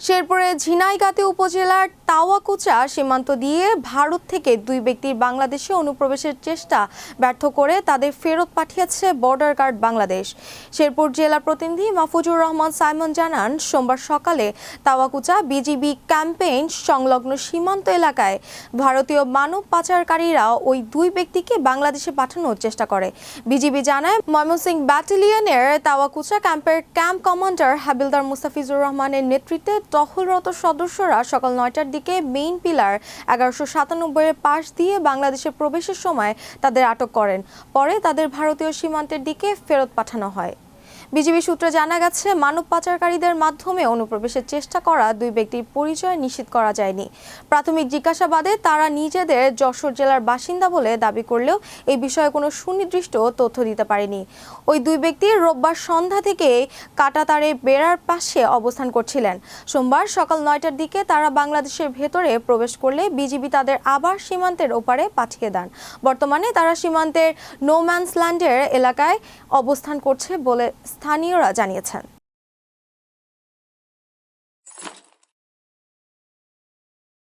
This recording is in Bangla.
শেরপুরে ঝিনাইগাতি উপজেলার তাওয়াকুচা সীমান্ত দিয়ে ভারত থেকে দুই ব্যক্তির বাংলাদেশে অনুপ্রবেশের চেষ্টা ব্যর্থ করে তাদের ফেরত পাঠিয়েছে বর্ডার গার্ড বাংলাদেশ। শেরপুর জেলা প্রতিনিধি মাহফুজুর রহমান সাইমন জানান, সোমবার সকালে তাওয়াকুচা বিজিবি ক্যাম্পেইন সংলগ্ন সীমান্ত এলাকায় ভারতীয় মানব পাচারকারীরা ওই দুই ব্যক্তিকে বাংলাদেশে পাঠানোর চেষ্টা করে। বিজিবি জানায়, ময়মনসিংহ ব্যাটালিয়নের তাওয়াকুচা ক্যাম্পের ক্যাম্প কমান্ডার হাবিলদার মুস্তাফিজুর রহমানের নেতৃত্বে টহলরত সদস্যরা সকাল ৯টার দিকে মেইন পিলার ১১৯৭ পাশ দিয়ে বাংলাদেশে প্রবেশের সময় তাদের আটক করেন। পরে তাদের ভারতীয় সীমান্তের দিকে ফেরত পাঠানো হয়। বিজিবি সূত্রে জানা গেছে, মানব পাচারকারীদের মাধ্যমে অনুপ্রবেশের চেষ্টা করা দুই ব্যক্তির পরিচয় নিশ্চিত করা যায়নি। প্রাথমিক জিজ্ঞাসাবাদে তারা নিজেদের যশোর জেলার বাসিন্দা বলে দাবি করলেও এই বিষয়ে কোনো সুনির্দিষ্ট তথ্য দিতে পারেনি। ওই দুই ব্যক্তি রোববার সন্ধ্যা থেকে কাঁটাতারে বেড়ার পাশে অবস্থান করছিলেন। সোমবার সকাল ৯টার দিকে তারা বাংলাদেশের ভেতরে প্রবেশ করলে বিজিবি তাদের আবার সীমান্তের ওপারে পাঠিয়ে দেন। বর্তমানে তারা সীমান্তের নো ম্যানস ল্যান্ডের এলাকায় অবস্থান করছে বলে স্থানীয়রা জানিয়েছেন।